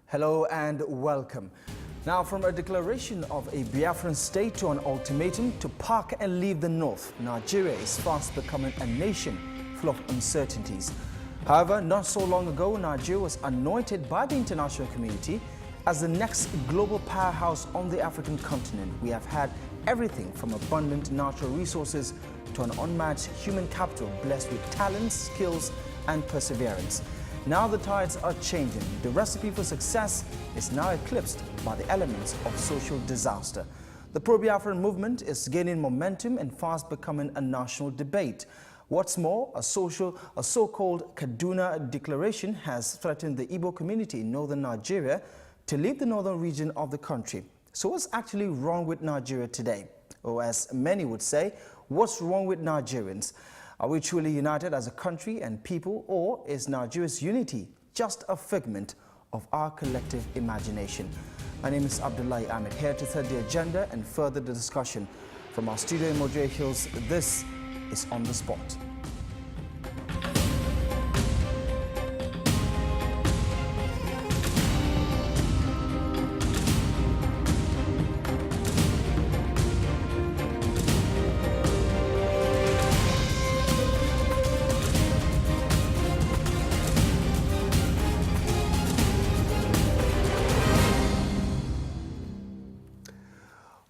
Hello and welcome. Now, from a declaration of a Biafran state to an ultimatum to pack and leave the north, Nigeria is fast becoming a nation full of uncertainties. However, not so long ago, Nigeria was anointed by the international community as the next global powerhouse on the African continent. We have had everything from abundant natural resources to an unmatched human capital blessed with talents, skills, and perseverance. Now the tides are changing. The recipe for success is now eclipsed by the elements of social disaster. The pro-Biafran movement is gaining momentum and fast becoming a national debate. What's more, a so-called Kaduna Declaration has threatened the Igbo community in northern Nigeria to leave the northern region of the country. So what's actually wrong with Nigeria today? Or as many would say, what's wrong with Nigerians? Are we truly united as a country and people, or is Nigeria's unity just a figment of our collective imagination? My name is Abdullahi Ahmed, here to set the agenda and further the discussion. From our studio in Modre Hills, this is On the Spot.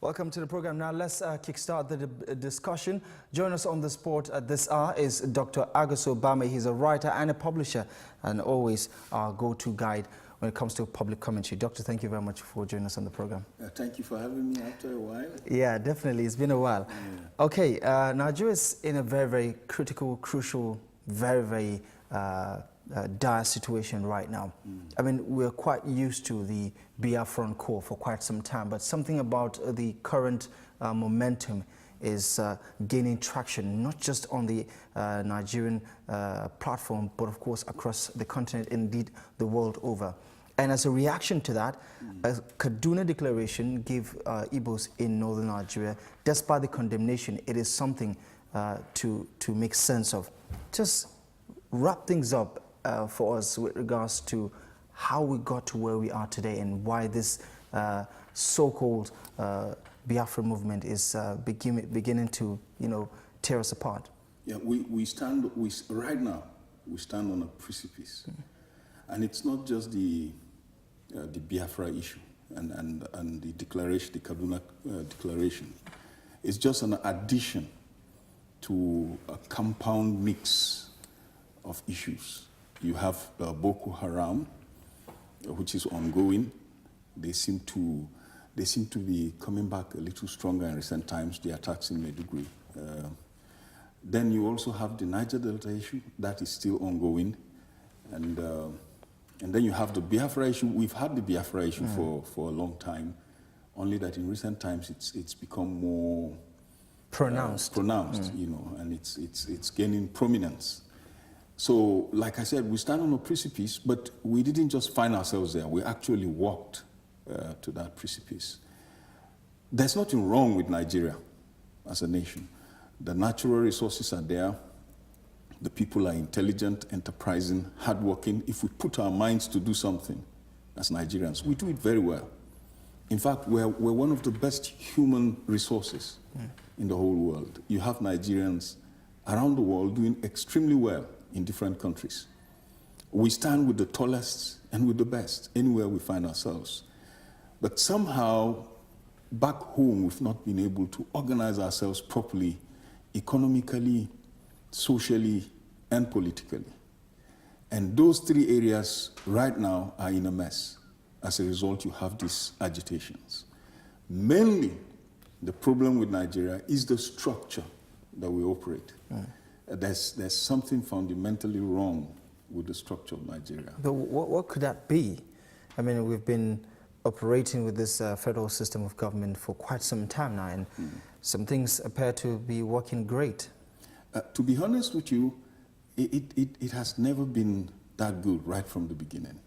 Welcome to the program. Now let's kickstart the discussion. Join us on the spot at this hour is Dr. Agoso Bamaiyi. He's a writer and a publisher and always our go-to guide when it comes to public commentary. Doctor, thank you very much for joining us on the program. Thank you for having me after a while. Yeah, definitely. It's been a while. Yeah. Okay, Nigeria is in a very, very critical, crucial, very dire situation right now. I mean, we're quite used to the Biafran core for quite some time, but something about the current momentum is gaining traction, not just on the Nigerian platform, but of course across the continent, indeed the world over. And as a reaction to that, a Kaduna Declaration gave Igbos in northern Nigeria, despite the condemnation, it is something to make sense of. Just wrap things up for us with regards to how we got to where we are today and why this so-called Biafra movement is beginning to, tear us apart. Yeah, right now we stand on a precipice, and it's not just the Biafra issue and the declaration, the Kaduna Declaration. It's just an addition to a compound mix of issues. You have Boko Haram, which is ongoing. They seem to be coming back a little stronger in recent times, the attacks in Maiduguri. Then you also have the Niger Delta issue, that is still ongoing. And then you have the Biafra issue. We've had the Biafra issue for a long time, only that in recent times it's become more pronounced, and it's gaining prominence. So, like I said, we stand on a precipice, but we didn't just find ourselves there. We actually walked to that precipice. There's nothing wrong with Nigeria as a nation. The natural resources are there. The people are intelligent, enterprising, hardworking. If we put our minds to do something as Nigerians, we do it very well. In fact, we're one of the best human resources in the whole world. You have Nigerians around the world doing extremely well in different countries. We stand with the tallest and with the best, anywhere we find ourselves. But somehow, back home, we've not been able to organize ourselves properly, economically, socially, and politically. And those three areas right now are in a mess. As a result, you have these agitations. Mainly, the problem with Nigeria is the structure that we operate. There's something fundamentally wrong with the structure of Nigeria. But what could that be? I mean, we've been operating with this federal system of government for quite some time now, and some things appear to be working great. To be honest with you, it has never been that good right from the beginning.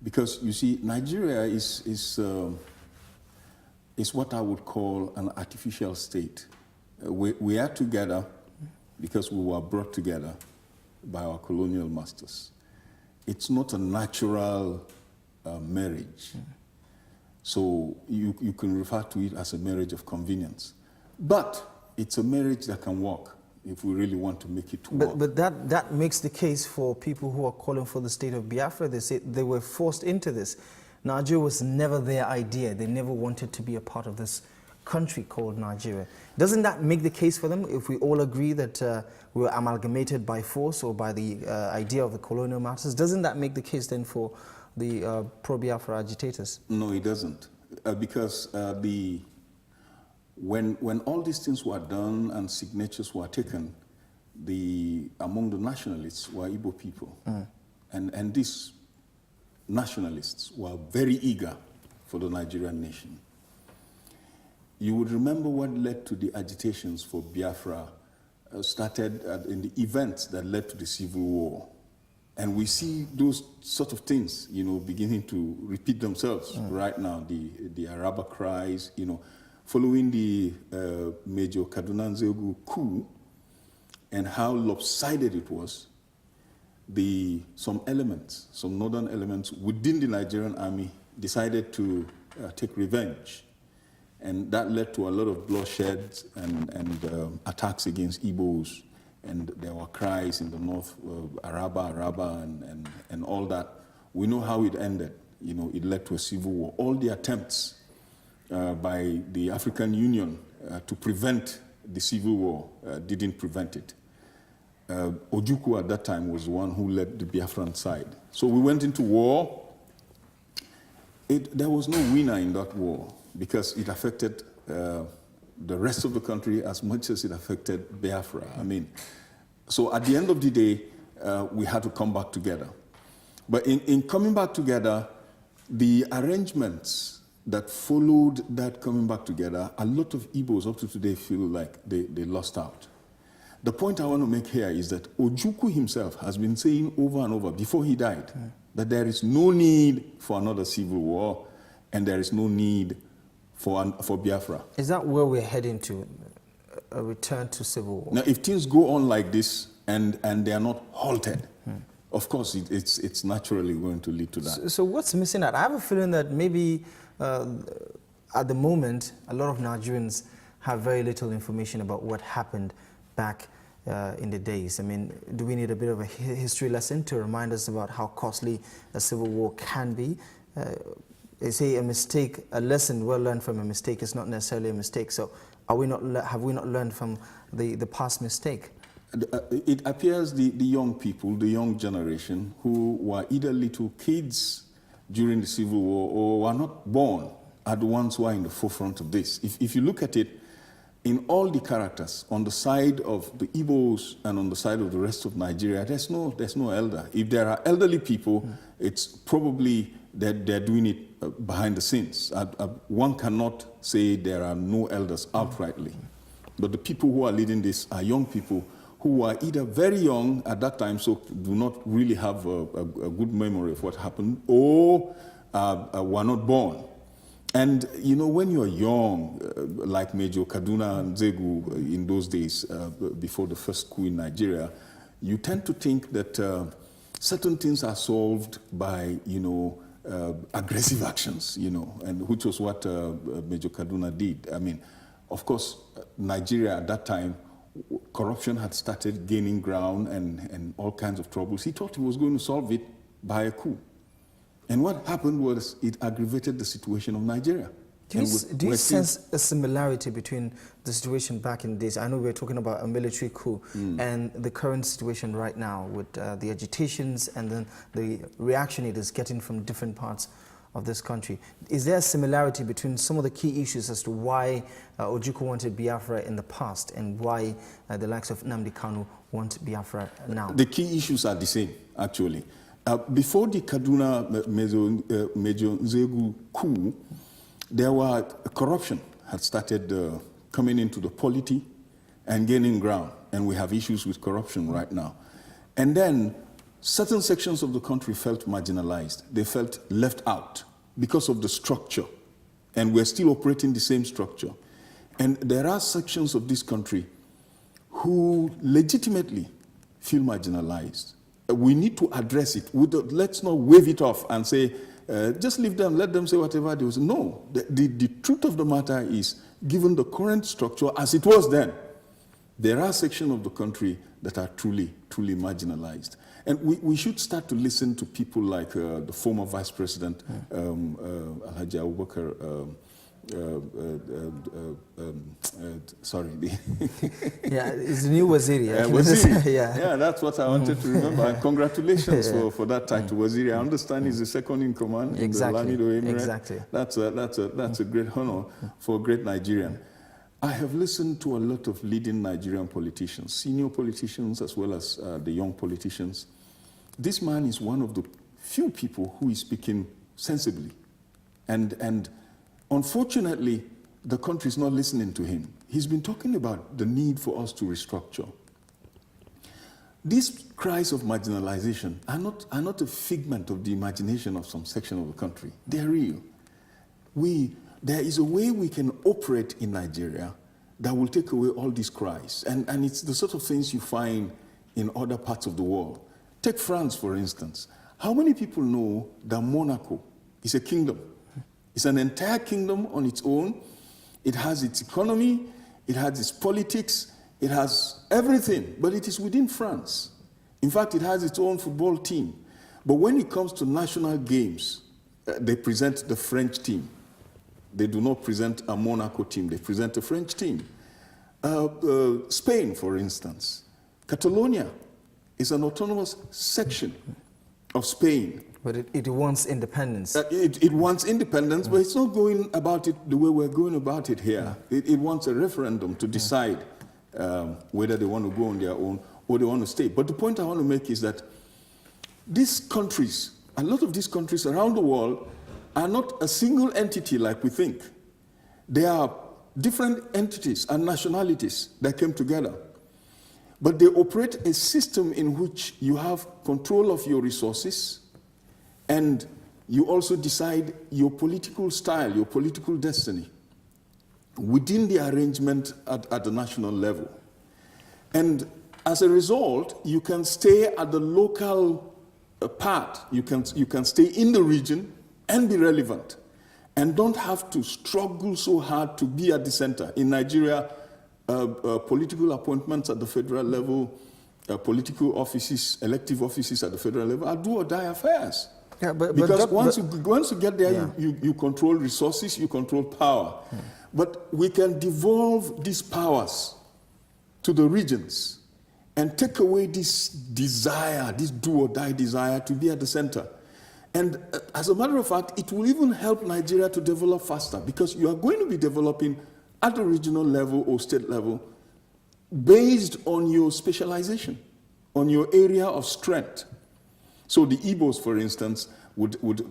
Because, you see, Nigeria is what I would call an artificial state. We are together because we were brought together by our colonial masters. It's not a natural marriage. So you can refer to it as a marriage of convenience. But it's a marriage that can work if we really want to make it work. But that makes the case for people who are calling for the state of Biafra. They say they were forced into this. Nigeria was never their idea. They never wanted to be a part of this country called Nigeria. Doesn't that make the case for them if we all agree that we were amalgamated by force or by the idea of the colonial masters? Doesn't that make the case then for the pro-Biafra agitators? No, it doesn't. Because when all these things were done and signatures were taken, among the nationalists were Igbo people. And these nationalists were very eager for the Nigerian nation. You would remember what led to the agitations for Biafra started in the events that led to the Civil War. And we see those sort of things, beginning to repeat themselves right now. The Araba cries, following the Major Kaduna Nzegu coup and how lopsided it was, some northern elements within the Nigerian army decided to take revenge. And that led to a lot of bloodshed and attacks against Igbos. And there were cries in the north, Araba, and all that. We know how it ended. It led to a civil war. All the attempts by the African Union to prevent the civil war didn't prevent it. Ojukwu at that time was the one who led the Biafran side. So we went into war. There was no winner in that war because it affected the rest of the country as much as it affected Biafra. So at the end of the day, we had to come back together. But in coming back together, the arrangements that followed that coming back together, a lot of Igbos up to today feel like they lost out. The point I want to make here is that Ojukwu himself has been saying over and over, before he died, that there is no need for another civil war and there is no need for Biafra. Is that where we're heading to, a return to civil war? Now, if things go on like this and they are not halted, of course, it's naturally going to lead to that. So what's missing out? I have a feeling that maybe at the moment, a lot of Nigerians have very little information about what happened back in the days. Do we need a bit of a history lesson to remind us about how costly a civil war can be? They say a mistake, a lesson well learned from a mistake is not necessarily a mistake. So have we not learned from the past mistake? It appears the young people, the young generation, who were either little kids during the Civil War or were not born, are the ones who are in the forefront of this. If you look at it, in all the characters, on the side of the Igbos and on the side of the rest of Nigeria, there's no elder. If there are elderly people, it's probably that they're doing it behind the scenes. One cannot say there are no elders outrightly. But the people who are leading this are young people who are either very young at that time, so do not really have a good memory of what happened, or were not born. And when you're young, like Major Kaduna Nzegu in those days, before the first coup in Nigeria, you tend to think that certain things are solved by, aggressive actions, and which was what Major Kaduna did. Of course, Nigeria at that time corruption had started gaining ground and all kinds of troubles. He thought he was going to solve it by a coup. And what happened was it aggravated the situation of Nigeria. Do you sense a similarity between the situation back in the days? I know we're talking about a military coup and the current situation right now with the agitations and then the reaction it is getting from different parts of this country. Is there a similarity between some of the key issues as to why Ojukwu wanted Biafra in the past and why the likes of Nnamdi Kanu want Biafra now? The key issues are the same, actually. Before the Kaduna Major Nzegu coup, there were corruption had started coming into the polity and gaining ground, and we have issues with corruption right now. And then certain sections of the country felt marginalized. They felt left out because of the structure, and we're still operating the same structure. And there are sections of this country who legitimately feel marginalized. We need to address it. Let's not wave it off and say, just leave them, let them say whatever they want. No, the truth of the matter is, given the current structure as it was then, there are sections of the country that are truly, truly marginalized. And we should start to listen to people like the former Vice President, Alhaji Abubakar, sorry. Yeah, it's the new Waziri. Waziri. Yeah. Yeah, that's what I wanted to remember. And congratulations for that title, Waziri. I understand he's the second in command in the Lamido Emirate. Exactly. That's a great honor for a great Nigerian. I have listened to a lot of leading Nigerian politicians, senior politicians as well as the young politicians. This man is one of the few people who is speaking sensibly. And unfortunately, the country is not listening to him. He's been talking about the need for us to restructure. These cries of marginalization are not a figment of the imagination of some section of the country. They're real. There is a way we can operate in Nigeria that will take away all these cries. And it's the sort of things you find in other parts of the world. Take France, for instance. How many people know that Monaco is a kingdom? It's an entire kingdom on its own. It has its economy, it has its politics, it has everything, but it is within France. In fact, it has its own football team. But when it comes to national games, they present the French team. They do not present a Monaco team, they present a French team. Spain, for instance. Catalonia is an autonomous section of Spain. But it wants independence. It wants independence, but it's not going about it the way we're going about it here. It wants a referendum to decide whether they want to go on their own or they want to stay. But the point I want to make is that these countries, a lot of these countries around the world, are not a single entity like we think. They are different entities and nationalities that came together. But they operate a system in which you have control of your resources and you also decide your political style, your political destiny within the arrangement at the national level. And as a result, you can stay at the local part. You can stay in the region and be relevant and don't have to struggle so hard to be at the center. In Nigeria, political appointments at the federal level, political offices, elective offices at the federal level are do or die affairs. Yeah, because once you get there, you control resources, you control power. But we can devolve these powers to the regions and take away this desire, this do or die desire to be at the center. And as a matter of fact, it will even help Nigeria to develop faster because you are going to be developing at the regional level or state level based on your specialization, on your area of strength. So the Igbos, for instance, would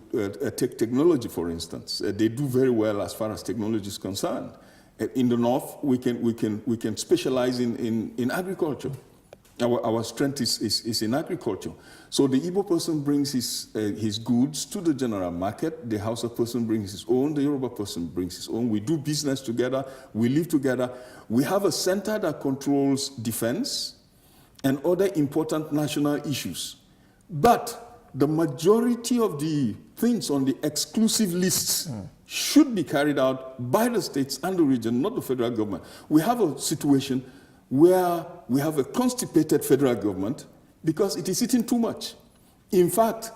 take technology, for instance. They do very well as far as technology is concerned. In the north, we can specialize in agriculture. Our strength is in agriculture. So the Igbo person brings his goods to the general market, the Hausa person brings his own, the Yoruba person brings his own. We do business together, we live together. We have a center that controls defense and other important national issues. But the majority of the things on the exclusive lists should be carried out by the states and the region, not the federal government. We have a situation where we have a constipated federal government because it is eating too much. In fact,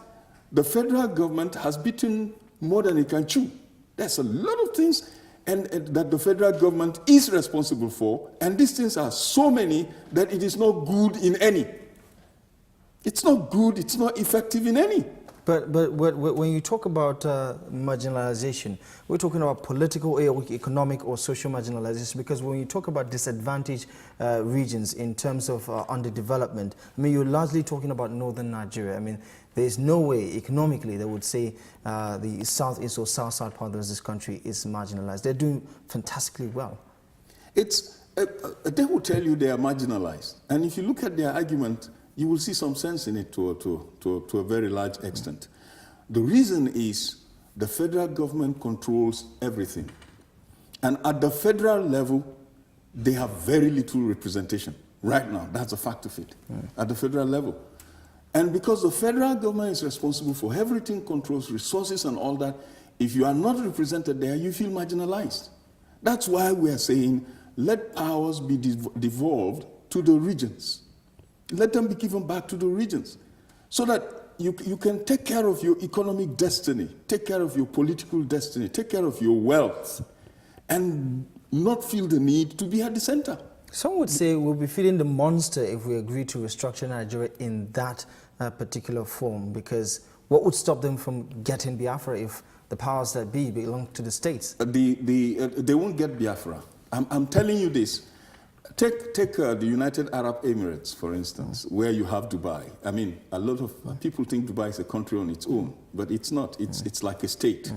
the federal government has bitten more than it can chew. There's a lot of things and that the federal government is responsible for, and these things are so many that it is not good in any. It's not good, it's not effective in any. But when you talk about marginalization, we're talking about political or economic or social marginalization, because when you talk about disadvantaged regions in terms of underdevelopment, I mean, you're largely talking about northern Nigeria. I mean, there's no way economically they would say the southeast or south-south part of this country is marginalized. They're doing fantastically well. They will tell you they are marginalized. And if you look at their argument, you will see some sense in it to a very large extent. The reason is the federal government controls everything. And at the federal level, they have very little representation right now. That's a fact of it, at the federal level. And because the federal government is responsible for everything, controls resources and all that, if you are not represented there, you feel marginalized. That's why we are saying, let powers be devolved to the regions. Let them be given back to the regions so that you can take care of your economic destiny, take care of your political destiny, take care of your wealth, and not feel the need to be at the center. Some would say we'll be feeding the monster if we agree to restructure Nigeria in that particular form, because what would stop them from getting Biafra if the powers that be belong to the states? They won't get Biafra. I'm telling you this. Take the United Arab Emirates, for instance, where you have Dubai. I mean, a lot of people think Dubai is a country on its own, but it's not. It's like a state,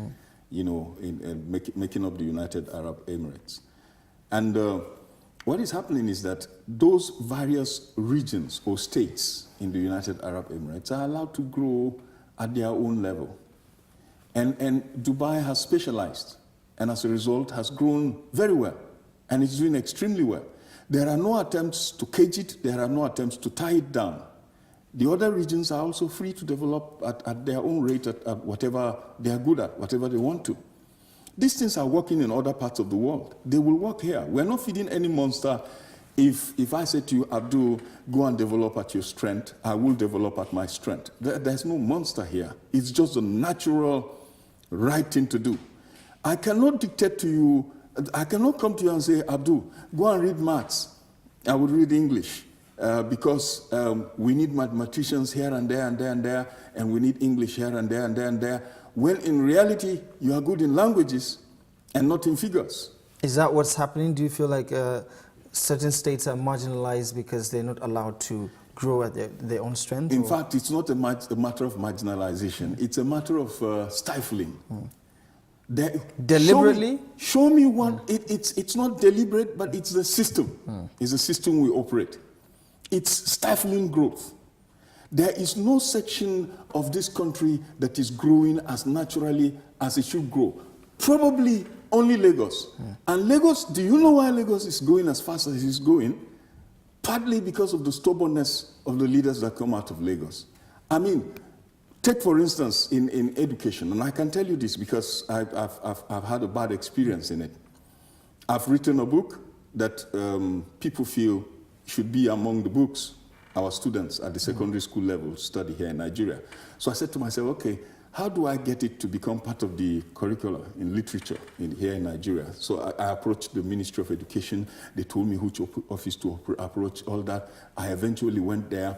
you know, making up the United Arab Emirates. And what is happening is that those various regions or states in the United Arab Emirates are allowed to grow at their own level. And Dubai has specialized, and as a result has grown very well, and it's doing extremely well. There are no attempts to cage it. There are no attempts to tie it down. The other regions are also free to develop at their own rate, at whatever they are good at, whatever they want to. These things are working in other parts of the world. They will work here. We're not feeding any monster. If I say to you, Abdul, go and develop at your strength, I will develop at my strength. There's no monster here. It's just the natural right thing to do. I cannot dictate to you. I cannot come to you and say, Abdul, go and read maths. I would read English because we need mathematicians here and there and there and there, and we need English here and there and there and there, when in reality, you are good in languages and not in figures. Is that what's happening? Do you feel like certain states are marginalized because they're not allowed to grow at their own strength? In fact, it's not a matter of marginalization. It's a matter of stifling. Deliberately? Show me one. It's not deliberate, but it's the system. It's the system we operate. It's stifling growth. There is no section of this country that is growing as naturally as it should grow. Probably only Lagos. And Lagos, do you know why Lagos is going as fast as it's going? Partly because of the stubbornness of the leaders that come out of Lagos. I mean, take, for instance, in education, and I can tell you this because I've had a bad experience in it. I've written a book that people feel should be among the books our students at the secondary school level study here in Nigeria. So I said to myself, okay, how do I get it to become part of the curriculum in literature here in Nigeria? So I approached the Ministry of Education. They told me which office to approach, all that. I eventually went there.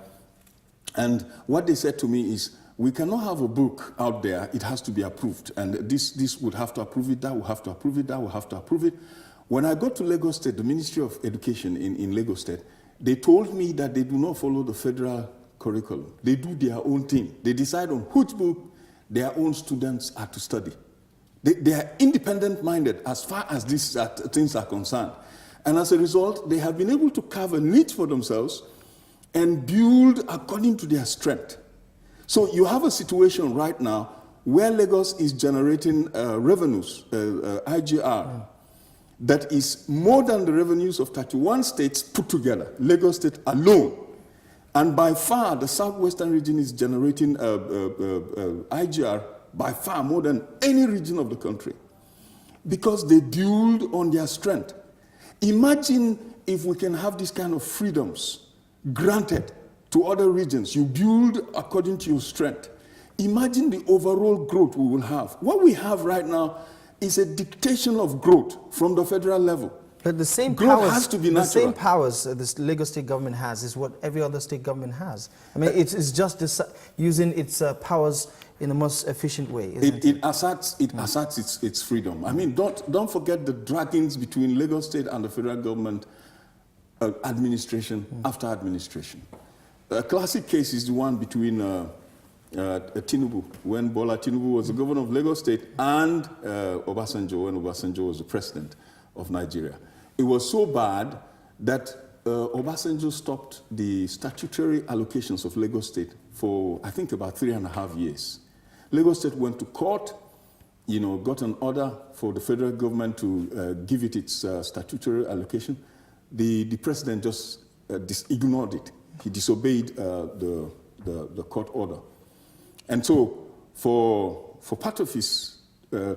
And what they said to me is, we cannot have a book out there, it has to be approved. And this would have to approve it, that will have to approve it, that will have to approve it. When I got to Lagos State, the Ministry of Education in Lagos State, they told me that they do not follow the federal curriculum. They do their own thing. They decide on which book their own students are to study. They are independent-minded as far as these things are concerned. And as a result, they have been able to carve a niche for themselves and build according to their strength. So you have a situation right now where Lagos is generating revenues, IGR, that is more than the revenues of 31 states put together, Lagos State alone. And by far, the southwestern region is generating IGR by far more than any region of the country because they build on their strength. Imagine if we can have these kind of freedoms granted to other regions, you build according to your strength. Imagine the overall growth we will have. What we have right now is a dictation of growth from the federal level. But the same growth powers, has to be the natural. same powers the Lagos state government has is what every other state government has. I mean, it's just using its powers in the most efficient way. It asserts its freedom. I mean, don't forget the draggings between Lagos state and the federal government administration after administration. A classic case is the one between Tinubu, when Bola Tinubu was the governor of Lagos State, and Obasanjo, when Obasanjo was the president of Nigeria. It was so bad that Obasanjo stopped the statutory allocations of Lagos State for, I think, about 3.5 years. Lagos State went to court, got an order for the federal government to give it its statutory allocation. The president just ignored it. He disobeyed the court order. And so for part of his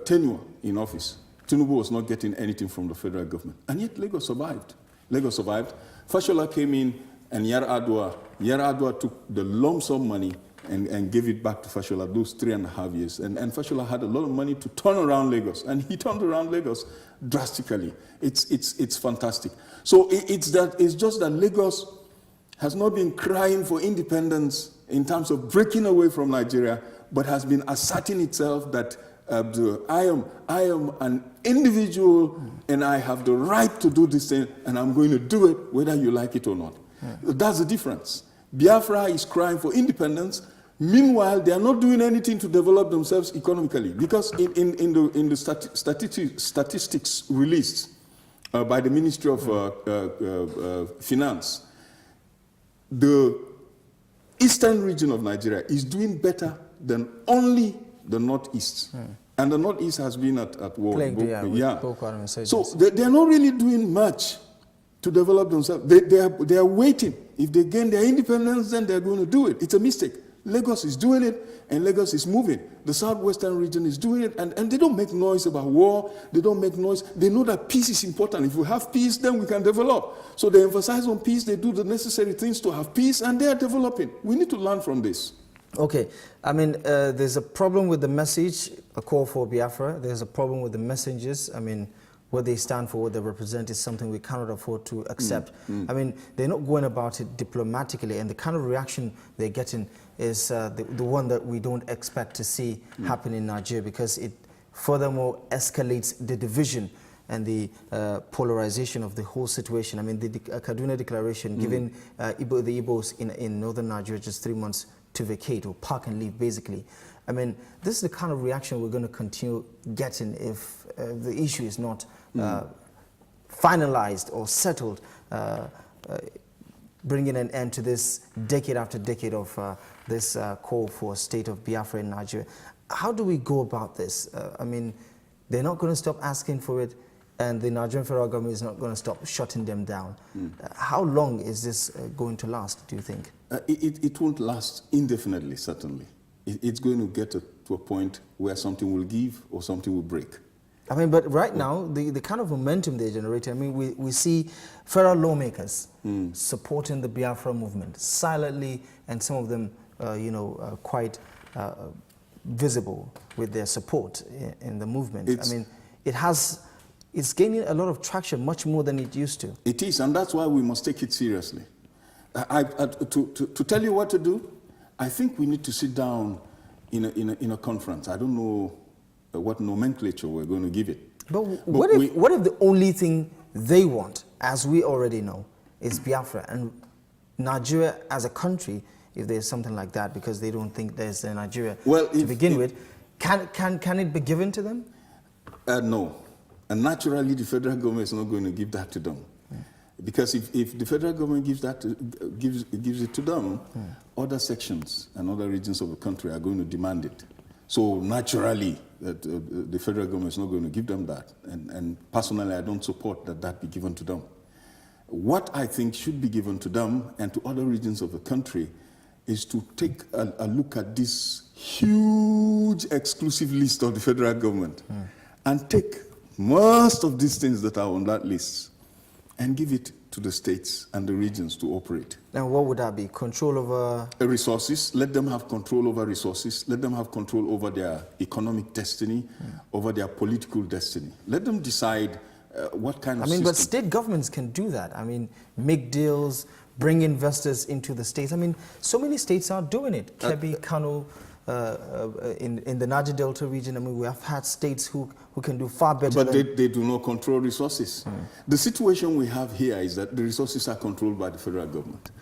tenure in office, Tinubu was not getting anything from the federal government. And yet Lagos survived. Lagos survived. Fashola came in, and Yar'Adua took the lump sum money and gave it back to Fashola those 3.5 years. And Fashola had a lot of money to turn around Lagos. And he turned around Lagos drastically. It's fantastic. So it's just that Lagos has not been crying for independence in terms of breaking away from Nigeria, but has been asserting itself that I am an individual and I have the right to do this thing, and I'm going to do it whether you like it or not. Yeah. That's the difference. Biafra is crying for independence. Meanwhile, they are not doing anything to develop themselves economically, because in the statistics released by the Ministry of Finance, the eastern region of Nigeria is doing better than only the northeast. And the northeast has been at war. So they're not really doing much to develop themselves. They are waiting. If they gain their independence, then they're going to do it. It's a mistake. Lagos is doing it, and Lagos is moving. The southwestern region is doing it, and they don't make noise about war. They don't make noise. They know that peace is important. If we have peace, then we can develop. So they emphasize on peace. They do the necessary things to have peace, and they are developing. We need to learn from this. Okay. I mean, there's a problem with the message, a call for Biafra. There's a problem with the messengers. I mean, what they stand for, what they represent is something we cannot afford to accept. I mean, they're not going about it diplomatically, and the kind of reaction they're getting is the one that we don't expect to see happen in Nigeria, because it furthermore escalates the division and the polarization of the whole situation. I mean, the Kaduna Declaration giving the Igbos in northern Nigeria just 3 months to vacate or park and leave, basically. I mean, this is the kind of reaction we're going to continue getting if the issue is not finalized or settled, bringing an end to this decade after decade of this call for a state of Biafra in Nigeria. How do we go about this? I mean, they're not going to stop asking for it, and the Nigerian federal government is not going to stop shutting them down. How long is this going to last, do you think? It won't last indefinitely, certainly. It's going to get to a point where something will give or something will break. I mean, but right now, the kind of momentum they're generating, I mean, we see federal lawmakers supporting the Biafra movement silently, and some of them, quite visible with their support in the movement. I mean, it's gaining a lot of traction, much more than it used to. It is, and that's why we must take it seriously. To tell you what to do, I think we need to sit down in a conference. I don't know what nomenclature we're going to give it. But what if the only thing they want, as we already know, is Biafra, and Nigeria as a country, if there's something like that, because they don't think there's a Nigeria to begin with, can it be given to them? No. And naturally, the federal government is not going to give that to them. Because if the federal government gives it to them, other sections and other regions of the country are going to demand it. So naturally, the federal government is not going to give them that. And personally, I don't support that be given to them. What I think should be given to them and to other regions of the country is to take a look at this huge exclusive list of the federal government and take most of these things that are on that list and give it to the states and the regions to operate. And what would that be? Control over Resources. Let them have control over resources. Let them have control over their economic destiny, over their political destiny. Let them decide what kind of system. But state governments can do that. Make deals, bring investors into the states. So many states are doing it. Kebbi, Kano, in the Niger Delta region, we have had states who can do far better. But they do not control resources. The situation we have here is that the resources are controlled by the federal government.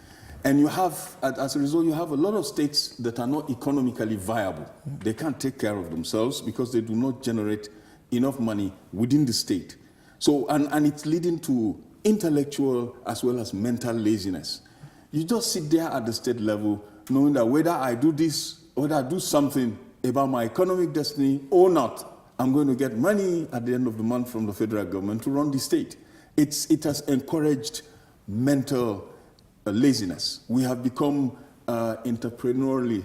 And you have, as a result, you have a lot of states that are not economically viable. They can't take care of themselves because they do not generate enough money within the state. So, and it's leading to intellectual as well as mental laziness. You just sit there at the state level knowing that whether I do this, whether I do something about my economic destiny or not, I'm going to get money at the end of the month from the federal government to run the state. It has encouraged mental laziness. We have become entrepreneurially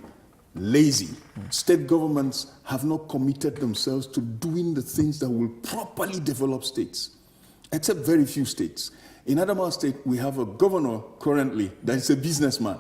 lazy. State governments have not committed themselves to doing the things that will properly develop states, except very few states. In Adamawa State, we have a governor currently that is a businessman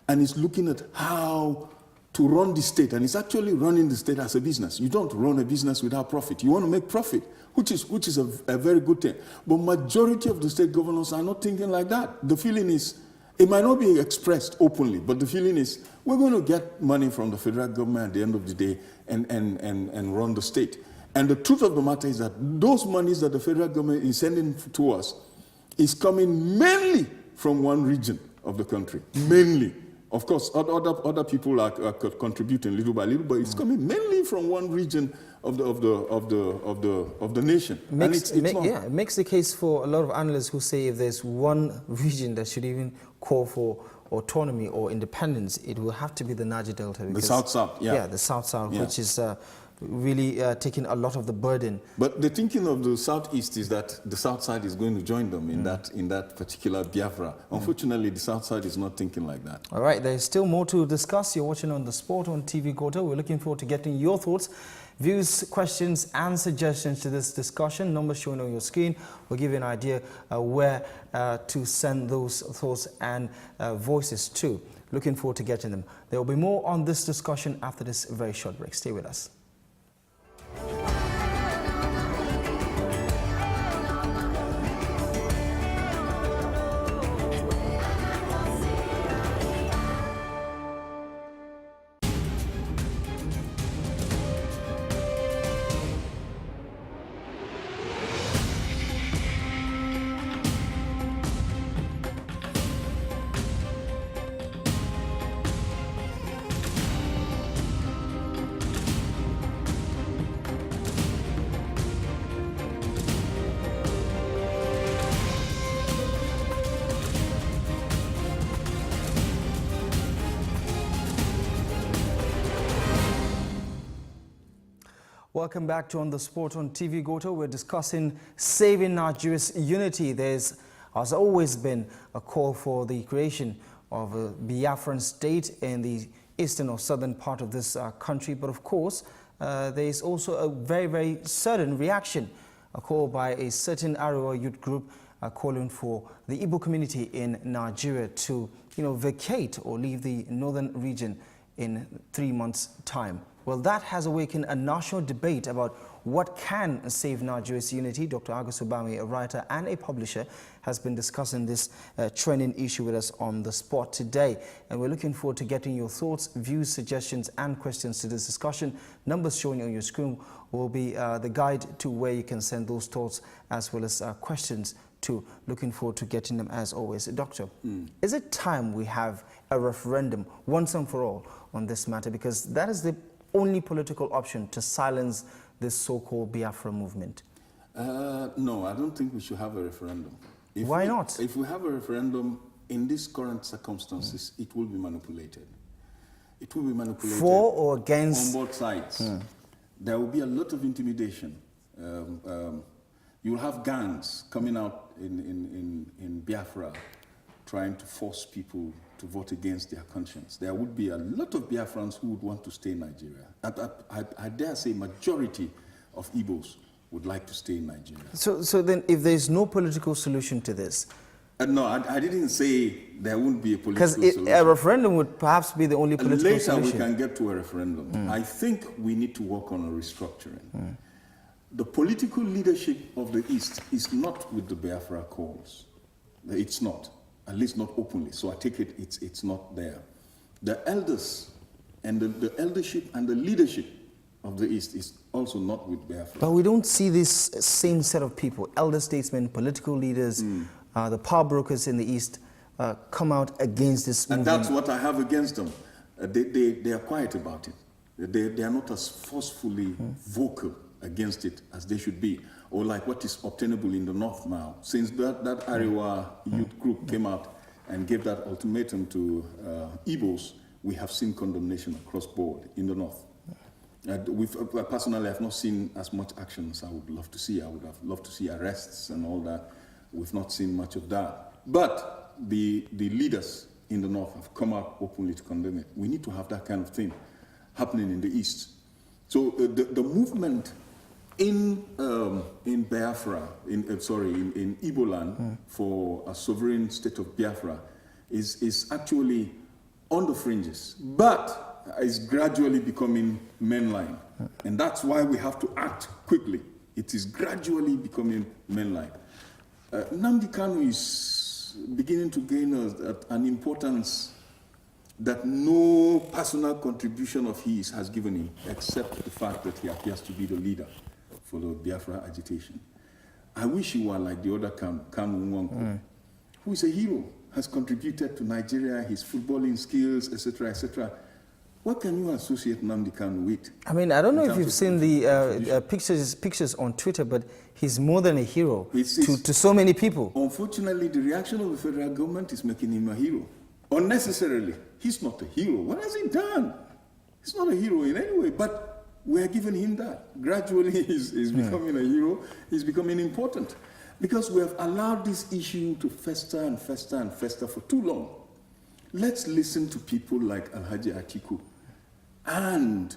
and is looking at how to run the state, and he's actually running the state as a business. You don't run a business without profit. You want to make profit, which is a very good thing. But majority of the state governors are not thinking like that. The feeling is, it might not be expressed openly, but the feeling is, we're going to get money from the federal government at the end of the day and run the state. And the truth of the matter is that those monies that the federal government is sending to us is coming mainly from one region of the country, mainly. Of course, other people are contributing little by little, but it's coming mainly from one region of the nation. It makes the case for a lot of analysts who say if there's one region that should even call for autonomy or independence, it will have to be the Niger Delta. The South-South, yeah. Yeah, the South-South, which is really taking a lot of the burden. But the thinking of the Southeast is that the South side is going to join them in that particular Biafra. Unfortunately, the South side is not thinking like that. All right, there's still more to discuss. You're watching on the Sport on TV Gotel. We're looking forward to getting your thoughts, views, questions and suggestions to this discussion. Numbers shown on your screen will give you an idea where to send those thoughts and voices to. Looking forward to getting them. There will be more on this discussion after this very short break. Stay with us. Welcome back to On the Sport on TV Gotel. We're discussing saving Nigeria's unity. There's has always been a call for the creation of a Biafran state in the eastern or southern part of this country. But of course, there is also a very, very certain reaction, a call by a certain Arewa youth group calling for the Igbo community in Nigeria to, vacate or leave the northern region in 3 months' time. Well, that has awakened a national debate about what can save Nigeria's unity. Dr. Agoso Bamaiyi, a writer and a publisher, has been discussing this trending issue with us on the spot today. And we're looking forward to getting your thoughts, views, suggestions and questions to this discussion. Numbers showing on your screen will be the guide to where you can send those thoughts as well as questions to. Looking forward to getting them as always. Doctor, is it time we have a referendum once and for all on this matter? Because that is the only political option to silence this so-called Biafra movement? No, I don't think we should have a referendum. Why not? If we have a referendum in these current circumstances, it will be manipulated. It will be manipulated. For or against? On both sides. There will be a lot of intimidation. You will have gangs coming out in Biafra trying to force people to vote against their conscience. There would be a lot of Biafrans who would want to stay in Nigeria. I dare say majority of Igbos would like to stay in Nigeria. So then if there's no political solution to this, No, I didn't say there won't be a political Because solution. a referendum would perhaps be the only political Later solution. we can get to a referendum. I think we need to work on a restructuring. The political leadership of the East is not with the Biafra cause. It's not, at least not openly. So I take it it's not there. The elders and the eldership and the leadership of the East is also not with Biafra. But we don't see this same set of people, elder statesmen, political leaders, the power brokers in the East, come out against this movement. And that's what I have against them. They are quiet about it. They are not as forcefully vocal against it as they should be, or like what is obtainable in the North now. Since that Arewa youth group came out and gave that ultimatum to Igbos, we have seen condemnation across board in the North. Personally, I have not seen as much action as I would love to see. I would have loved to see arrests and all that. We've not seen much of that. But the leaders in the North have come out openly to condemn it. We need to have that kind of thing happening in the East. So the movement in Biafra, in Igbo land for a sovereign state of Biafra is actually on the fringes, but is gradually becoming mainline. And that's why we have to act quickly. It is gradually becoming mainline. Nnamdi Kanu is beginning to gain an importance that no personal contribution of his has given him, except the fact that he appears to be the leader for the Biafra agitation. I wish he were like the other Kanu Nwankwo, who is a hero, has contributed to Nigeria, his footballing skills, etc., etc. What can you associate Nnamdi Kanu with? I mean, I don't know if you've seen the pictures on Twitter, but he's more than a hero to so many people. Unfortunately, the reaction of the federal government is making him a hero. Unnecessarily. He's not a hero. What has he done? He's not a hero in any way, but we're giving him that. Gradually, he's becoming a hero. He's becoming important. Because we have allowed this issue to fester and fester and fester for too long. Let's listen to people like Alhaji Atiku and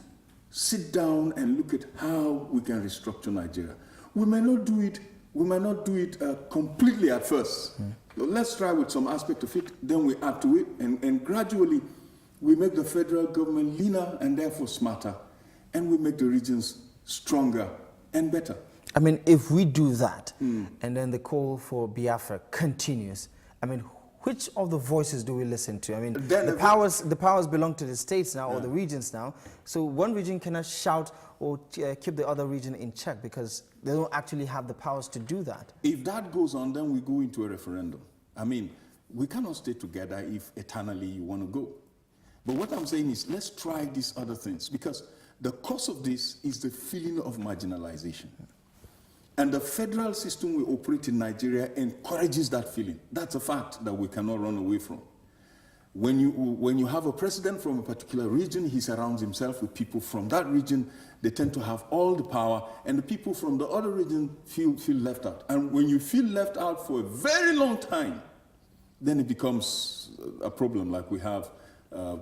sit down and look at how we can restructure Nigeria. We might not do it completely at first. Let's try with some aspect of it, then we add to it, and gradually we make the federal government leaner and therefore smarter, and we make the regions stronger and better. I mean, if we do that, and then the call for Biafra continues, I mean, which of the voices do we listen to? I mean, the powers belong to the states now, or the regions now. So one region cannot shout or keep the other region in check because they don't actually have the powers to do that. If that goes on, then we go into a referendum. I mean, we cannot stay together if eternally you want to go. But what I'm saying is, let's try these other things, because the cause of this is the feeling of marginalization. And the federal system we operate in Nigeria encourages that feeling. That's a fact that we cannot run away from. When you have a president from a particular region, he surrounds himself with people from that region. They tend to have all the power, and the people from the other region feel left out. And when you feel left out for a very long time, then it becomes a problem like we have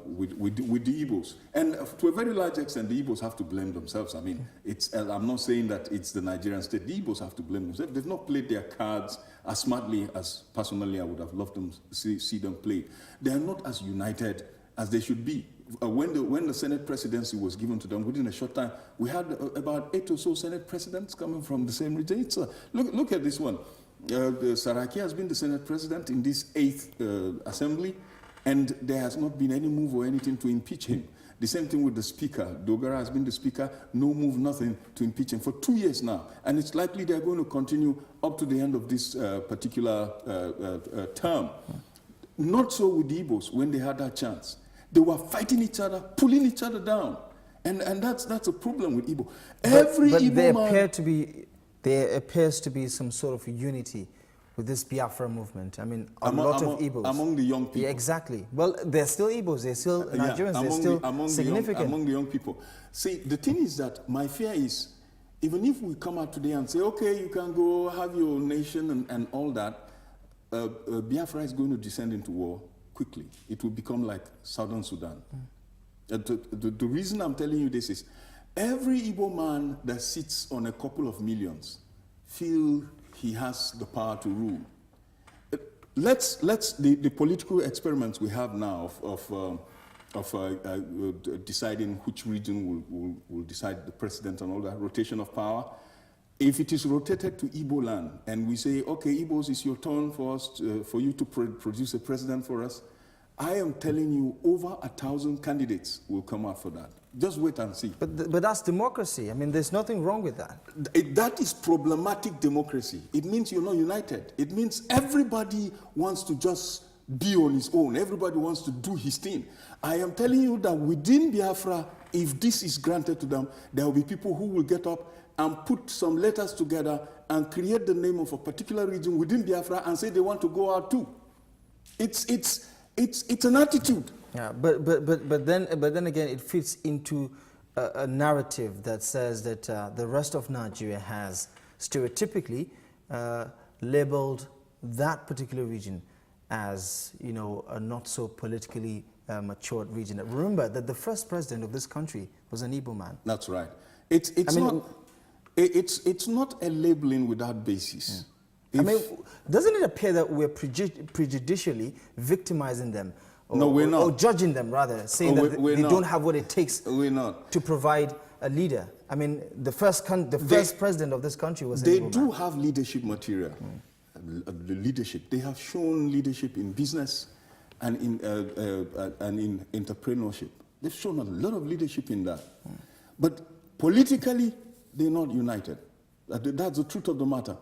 with the Igbos. And to a very large extent, the Igbos have to blame themselves. I mean, I'm not saying that it's the Nigerian state. The Igbos have to blame themselves. They've not played their cards as smartly as personally I would have loved them see them play. They are not as united as they should be. When the Senate presidency was given to them, within a short time, we had about 8 or so Senate presidents coming from the same region. Look at this one. Saraki has been the Senate president in this 8th assembly, and there has not been any move or anything to impeach him. The same thing with the speaker. Dogara has been the speaker, no move, nothing to impeach him for 2 years now. And it's likely they're going to continue up to the end of this particular term. Not so with the Igbos when they had that chance. They were fighting each other, pulling each other down. And that's a problem with Igbo. There appears to be some sort of unity with this Biafra movement. I mean, a lot of Igbos. Among the young people. Yeah, exactly. Well, they're still Igbos, they're still Nigerians, they're still significant. Among the young people. See, the thing is that my fear is, even if we come out today and say, okay, you can go have your nation and all that, Biafra is going to descend into war quickly. It will become like Southern Sudan. The reason I'm telling you this is, every Igbo man that sits on a couple of millions feel he has the power to rule. the political experiments we have now of deciding which region will decide the president and all that, rotation of power. If it is rotated to Igbo land and we say, okay, Igbos, it's your turn for us for you to produce a president for us, I am telling you over 1,000 candidates will come out for that. Just wait and see. But that's democracy. I mean, there's nothing wrong with that. That is problematic democracy. It means you're not united. It means everybody wants to just be on his own. Everybody wants to do his thing. I am telling you that within Biafra, if this is granted to them, there will be people who will get up and put some letters together and create the name of a particular region within Biafra and say they want to go out too. It's an attitude. Yeah, but then again, it fits into a narrative that says that the rest of Nigeria has stereotypically labeled that particular region as, you know, a not so politically matured region. Remember that the first president of this country was an Igbo man. That's right. It's not a labeling without basis. Yeah. I mean, doesn't it appear that we're prejudicially victimizing them? No, we're not. Or judging them, rather, saying that they don't have what it takes to provide a leader. I mean, the first president of this country was They do have leadership material. The leadership. They have shown leadership in business and in entrepreneurship. They've shown a lot of leadership in that. But politically, they're not united. That's the truth of the matter.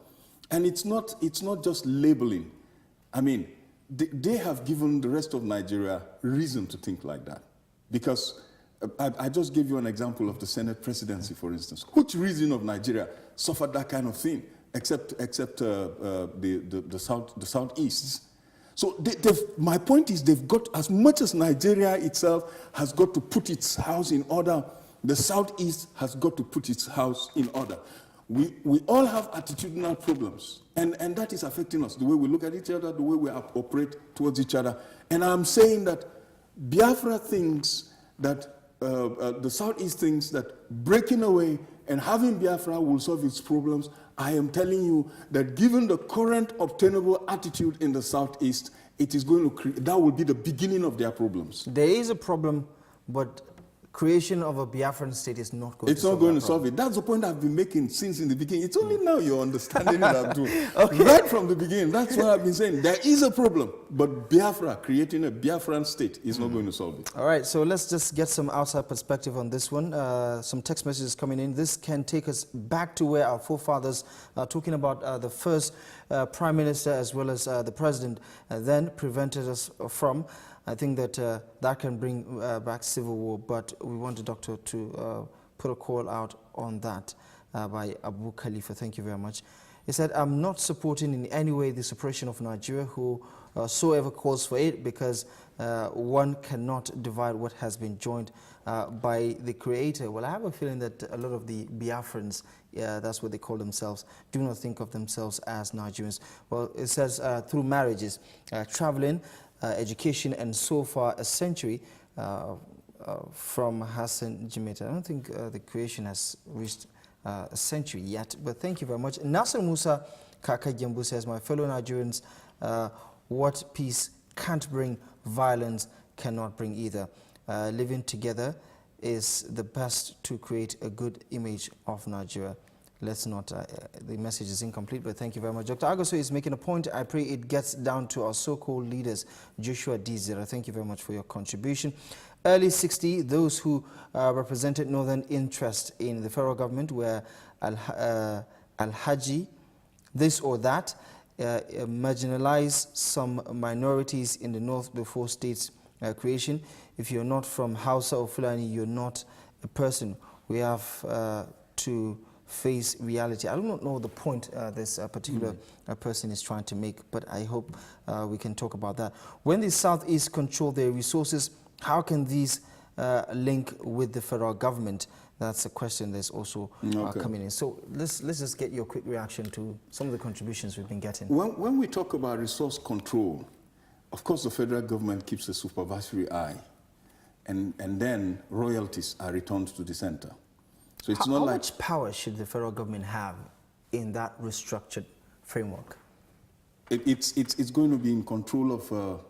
And it's not just labeling. I mean, they have given the rest of Nigeria reason to think like that. Because I just gave you an example of the Senate presidency, for instance. Which region of Nigeria suffered that kind of thing, except the Southeast? So my point is they've got, as much as Nigeria itself has got to put its house in order, the Southeast has got to put its house in order. We all have attitudinal problems, and that is affecting us, the way we look at each other, the way we operate towards each other. And I'm saying that Biafra thinks that, the Southeast thinks that breaking away and having Biafra will solve its problems. I am telling you that given the current obtainable attitude in the Southeast, it is going to that will be the beginning of their problems. There is a problem, but creation of a Biafran state is not going to solve it. It's not going to solve it. That's the point I've been making since in the beginning. It's only now you're understanding it, Abdul. Okay. Right from the beginning, that's what I've been saying. There is a problem, but Biafra, creating a Biafran state, is not going to solve it. All right, so let's just get some outside perspective on this one. Some text messages coming in. This can take us back to where our forefathers are talking about the first prime minister as well as the president then prevented us from. I think that that can bring back civil war, but we want the doctor to put a call out on that by Abu Khalifa. Thank you very much. He said, I'm not supporting in any way the separation of Nigeria, whosoever calls for it, because one cannot divide what has been joined by the Creator. Well, I have a feeling that a lot of the Biafrans, that's what they call themselves, do not think of themselves as Nigerians. Well, it says through marriages, traveling, education, and so far a century from Hassan Jimeta. I don't think the creation has reached a century yet, but thank you very much. Nasser Musa Kaka Gembu says, my fellow Nigerians, what peace can't bring, violence cannot bring either. Living together is the best to create a good image of Nigeria. Let's not, the message is incomplete, but thank you very much. Dr. Agoso is making a point. I pray it gets down to our so-called leaders. Joshua Dizira, thank you very much for your contribution. Early 60, those who represented northern interest in the federal government were Al-Haji, this or that, marginalized some minorities in the north before states creation. If you're not from Hausa or Fulani, you're not a person. We have to face reality. I do not know the point this particular person is trying to make, but I hope we can talk about that. When the Southeast control their resources, how can these link with the federal government? That's a question that's also coming in. So let's just get your quick reaction to some of the contributions we've been getting. When we talk about resource control, of course the federal government keeps a supervisory eye, and then royalties are returned to the center. So it's how much power should the federal government have in that restructured framework? It's going to be in control of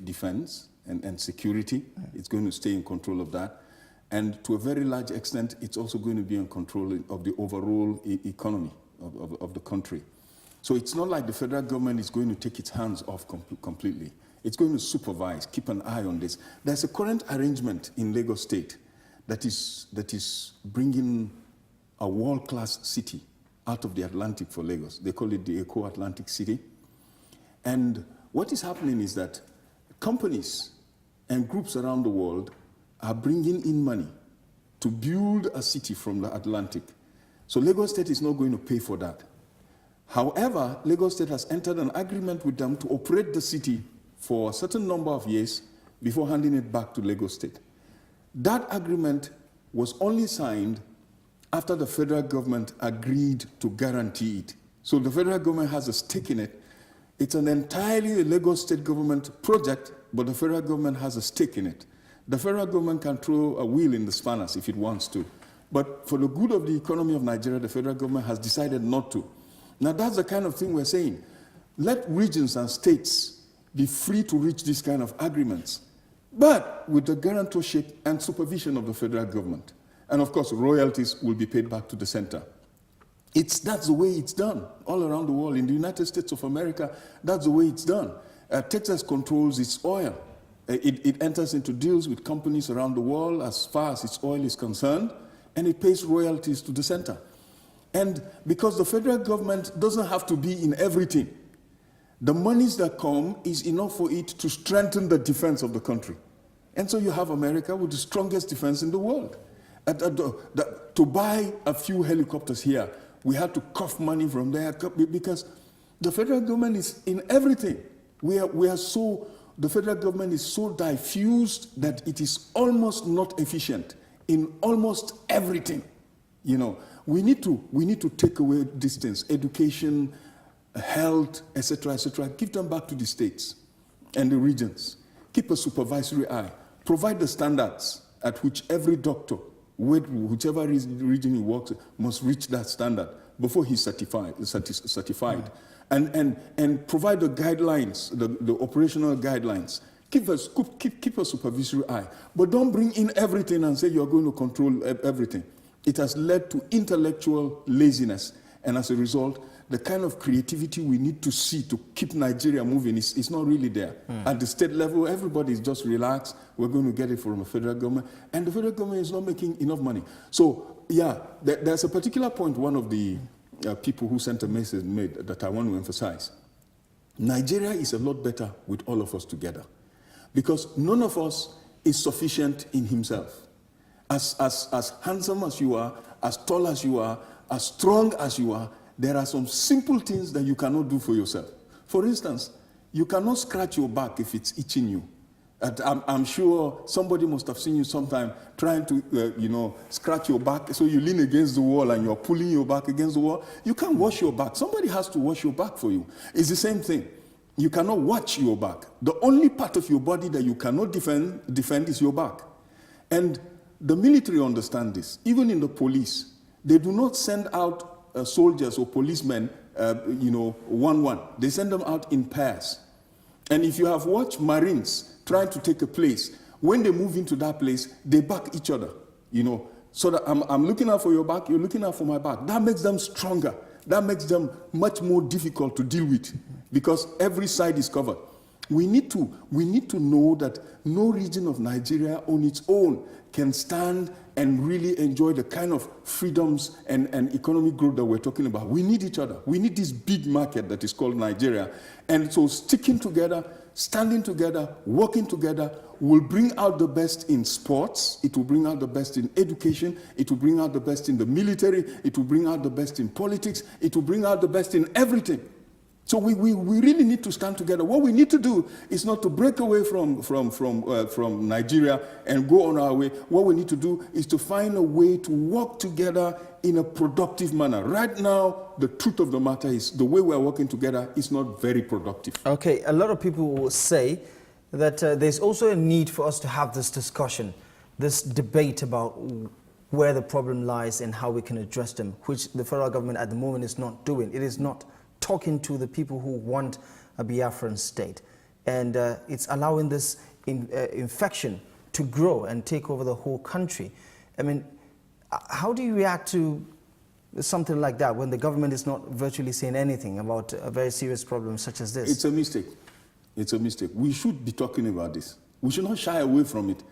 defense and security. It's going to stay in control of that. And to a very large extent, it's also going to be in control of the overall economy of the country. So it's not like the federal government is going to take its hands off completely. It's going to supervise, keep an eye on this. There's a current arrangement in Lagos State that is bringing a world-class city out of the Atlantic for Lagos. They call it the Eco-Atlantic City. And what is happening is that companies and groups around the world are bringing in money to build a city from the Atlantic. So Lagos State is not going to pay for that. However, Lagos State has entered an agreement with them to operate the city for a certain number of years before handing it back to Lagos State. That agreement was only signed after the federal government agreed to guarantee it. So the federal government has a stake in it. It's an entirely Lagos State government project, but the federal government has a stake in it. The federal government can throw a wheel in the spanners if it wants to. But for the good of the economy of Nigeria, the federal government has decided not to. Now that's the kind of thing we're saying. Let regions and states be free to reach these kind of agreements, but with the guarantorship and supervision of the federal government. And of course, royalties will be paid back to the center. That's the way it's done all around the world. In the United States of America, that's the way it's done. Texas controls its oil. It enters into deals with companies around the world as far as its oil is concerned, and it pays royalties to the center. And because the federal government doesn't have to be in everything, the monies that come is enough for it to strengthen the defense of the country. And so you have America with the strongest defense in the world. To buy a few helicopters here, we had to cough money from there because the federal government is in everything. The federal government is so diffused that it is almost not efficient in almost everything. You know, we need to take away these things, education, health, etc., etc. Give them back to the states and the regions. Keep a supervisory eye. Provide the standards at which every doctor, whichever region he works, must reach that standard before he's certified. And provide the guidelines, the operational guidelines. Keep a supervisory eye. But don't bring in everything and say you're going to control everything. It has led to intellectual laziness. And as a result, the kind of creativity we need to see to keep Nigeria moving is not really there. At the state level, everybody is just relaxed. We're going to get it from the federal government. And the federal government is not making enough money. So, yeah, there's a particular point one of the people who sent a message made that I want to emphasize. Nigeria is a lot better with all of us together. Because none of us is sufficient in himself. As handsome as you are, as tall as you are, as strong as you are, there are some simple things that you cannot do for yourself. For instance, you cannot scratch your back if it's itching you. I'm sure somebody must have seen you sometime trying to, scratch your back. So you lean against the wall and you're pulling your back against the wall. You can't wash your back. Somebody has to wash your back for you. It's the same thing. You cannot watch your back. The only part of your body that you cannot defend is your back. And the military understand this. Even in the police, they do not send out soldiers or policemen, one-one. They send them out in pairs. And if you have watched Marines trying to take a place, when they move into that place, they back each other, so that I'm looking out for your back, you're looking out for my back. That makes them stronger. That makes them much more difficult to deal with because every side is covered. We need to know that no region of Nigeria on its own can stand and really enjoy the kind of freedoms and economic growth that we're talking about. We need each other. We need this big market that is called Nigeria. And so sticking together, standing together, working together will bring out the best in sports. It will bring out the best in education. It will bring out the best in the military. It will bring out the best in politics. It will bring out the best in everything. So we really need to stand together. What we need to do is not to break away from Nigeria and go on our way. What we need to do is to find a way to work together in a productive manner. Right now, the truth of the matter is the way we're working together is not very productive. Okay, a lot of people will say that there's also a need for us to have this discussion, this debate about where the problem lies and how we can address them, which the federal government at the moment is not doing. It is not talking to the people who want a Biafran state. And it's allowing this infection to grow and take over the whole country. I mean, how do you react to something like that when the government is not virtually saying anything about a very serious problem such as this? It's a mistake. It's a mistake. We should be talking about this. We should not shy away from it.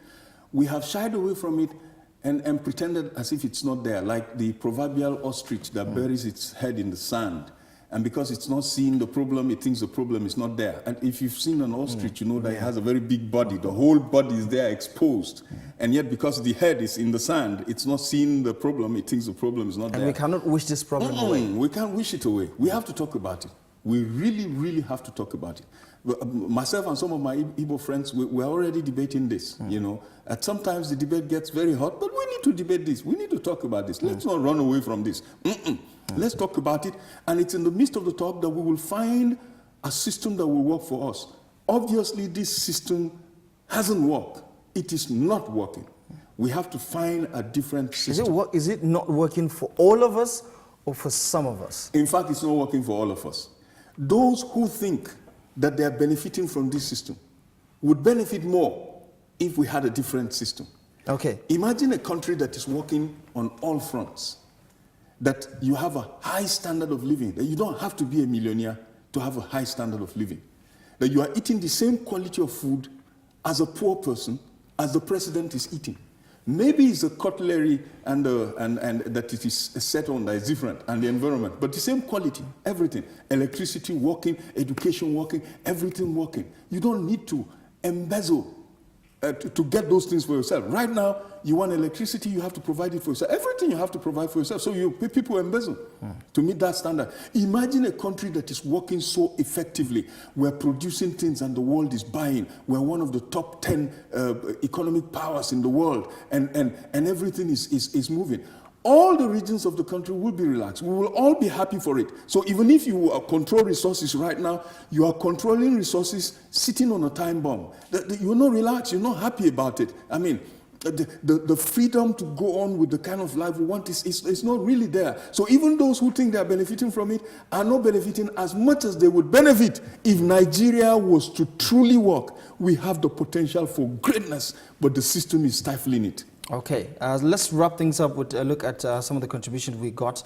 We have shied away from it and pretended as if it's not there, like the proverbial ostrich that buries its head in the sand. And because it's not seeing the problem, it thinks the problem is not there. And if you've seen an ostrich, you know that it has a very big body. The whole body is there exposed. And yet because the head is in the sand, it's not seeing the problem, it thinks the problem is not there. And we cannot wish this problem away. We can't wish it away. We have to talk about it. We really, really have to talk about it. Myself and some of my Igbo friends, we're already debating this, you know. And sometimes the debate gets very hot, but we need to debate this. We need to talk about this. Let's not run away from this. Let's talk about it. And it's in the midst of the talk that we will find a system that will work for us. Obviously, this system hasn't worked. It is not working. We have to find a different system. Is it not working for all of us or for some of us? In fact, it's not working for all of us. Those who think that they are benefiting from this system would benefit more if we had a different system. Okay. Imagine a country that is working on all fronts, that you have a high standard of living, that you don't have to be a millionaire to have a high standard of living, that you are eating the same quality of food as a poor person as the president is eating. Maybe it's the cutlery and that it is set on that is different, and the environment, but the same quality, everything. Electricity working, education working, everything working. You don't need to embezzle to get those things for yourself. Right now, you want electricity, you have to provide it for yourself. Everything you have to provide for yourself. So people embezzle to meet that standard. Imagine a country that is working so effectively. We're producing things and the world is buying. We're one of the top 10 economic powers in the world, and everything is moving. All the regions of the country will be relaxed. We will all be happy for it. So even if you control resources right now, you are controlling resources sitting on a time bomb. You're not relaxed. You're not happy about it. I mean, the freedom to go on with the kind of life we want is not really there. So even those who think they are benefiting from it are not benefiting as much as they would benefit if Nigeria was to truly work. We have the potential for greatness, but the system is stifling it. Okay, let's wrap things up with a look at some of the contributions we got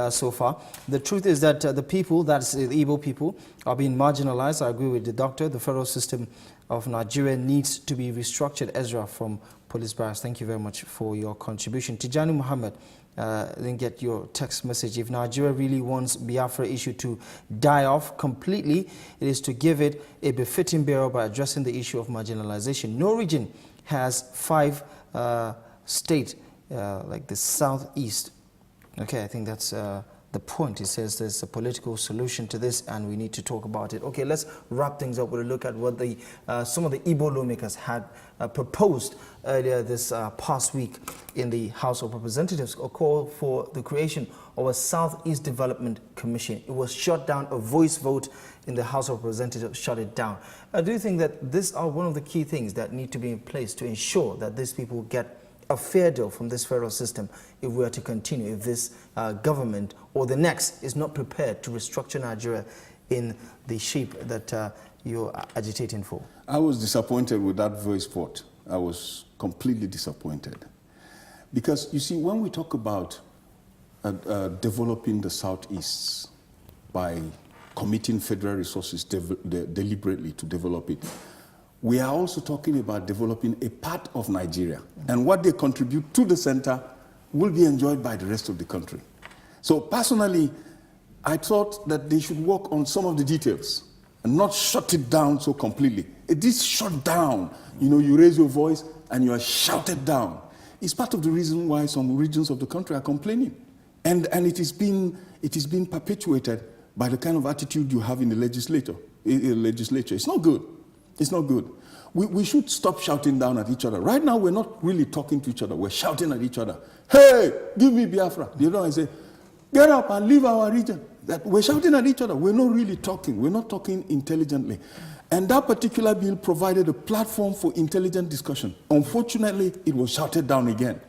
so far. The truth is that the people, that's the Igbo people, are being marginalized. I agree with the doctor. The federal system of Nigeria needs to be restructured. Ezra from Police Barracks, thank you very much for your contribution. Tijani Muhammad, didn't get your text message. If Nigeria really wants Biafra issue to die off completely, it is to give it a befitting burial by addressing the issue of marginalization. No region has 5 state like the southeast. Okay, I think that's the point. He says there's a political solution to this and we need to talk about it. Okay, let's wrap things up with a look at what the some of the Igbo lawmakers had proposed earlier this past week in the House of Representatives, a call for the creation of a Southeast Development Commission. It was shut down. A voice vote in the House of Representatives shut it down. I do think that these are one of the key things that need to be in place to ensure that these people get a fair deal from this federal system if we are to continue, if this government or the next is not prepared to restructure Nigeria in the shape that you're agitating for. I was disappointed with that voice vote. I was completely disappointed. Because, you see, when we talk about developing the Southeast by committing federal resources deliberately to develop it, we are also talking about developing a part of Nigeria. And what they contribute to the center will be enjoyed by the rest of the country. So personally, I thought that they should work on some of the details and not shut it down so completely. It is shut down. You know, you raise your voice and you are shouted down. It's part of the reason why some regions of the country are complaining. And it is being perpetuated by the kind of attitude you have in the legislature. It's not good. It's not good. We should stop shouting down at each other. Right now, we're not really talking to each other. We're shouting at each other. Hey, give me Biafra. You know, I say, get up and leave our region. We're shouting at each other. We're not really talking. We're not talking intelligently. And that particular bill provided a platform for intelligent discussion. Unfortunately, it was shouted down again.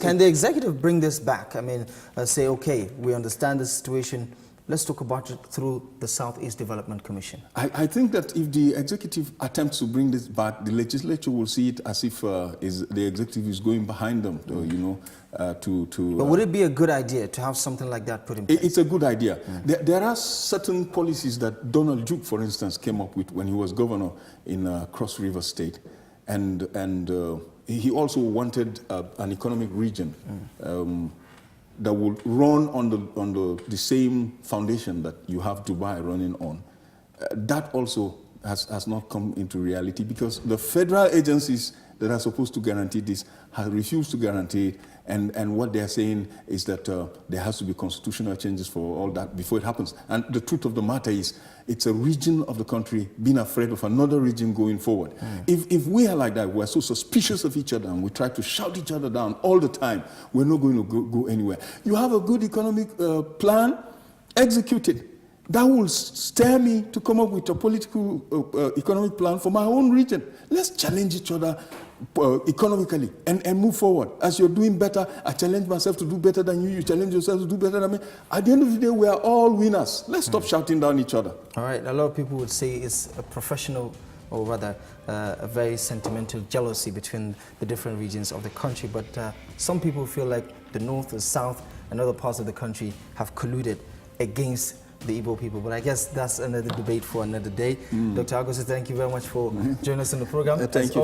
Can the executive bring this back? I mean, say, okay, we understand the situation. let's talk about it through the Southeast Development Commission. I think that if the executive attempts to bring this back, the legislature will see it as if the executive is going behind them, But would it be a good idea to have something like that put in place? It's a good idea. There are certain policies that Donald Duke, for instance, came up with when he was governor in Cross River State, and he also wanted an economic region that would run on the same foundation that you have Dubai running on. That also has not come into reality because the federal agencies that are supposed to guarantee this have refused to guarantee it, and what they are saying is that there has to be constitutional changes for all that before it happens. And the truth of the matter is, it's a region of the country being afraid of another region going forward. If we are like that, we're so suspicious of each other and we try to shout each other down all the time, we're not going to go anywhere. You have a good economic plan, execute it. That will stir me to come up with a political economic plan for my own region. Let's challenge each other economically and move forward. As you're doing better, I challenge myself to do better than you. You challenge yourself to do better than me. At the end of the day, we are all winners. Let's stop shouting down each other. All right. A lot of people would say it's a professional, or rather a very sentimental jealousy between the different regions of the country. But some people feel like the North, the South, and other parts of the country have colluded against the Igbo people, but I guess that's another debate for another day. Dr. Agoso, thank you very much for joining us in the program. Thank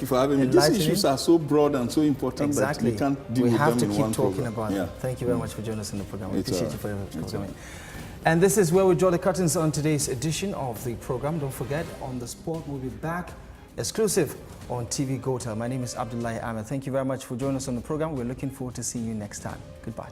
you for having me. These issues are so broad and so important that we can't deal with them in one program. We have to keep talking about them. Thank you very much for joining us in the program. We appreciate you for coming. And this is where we draw the curtains on today's edition of the program. Don't forget, On the Spot we'll be back exclusive on TV Gotel. My name is Abdullahi Ahmed. Thank you very much for joining us on the program. We're looking forward to seeing you next time. Goodbye.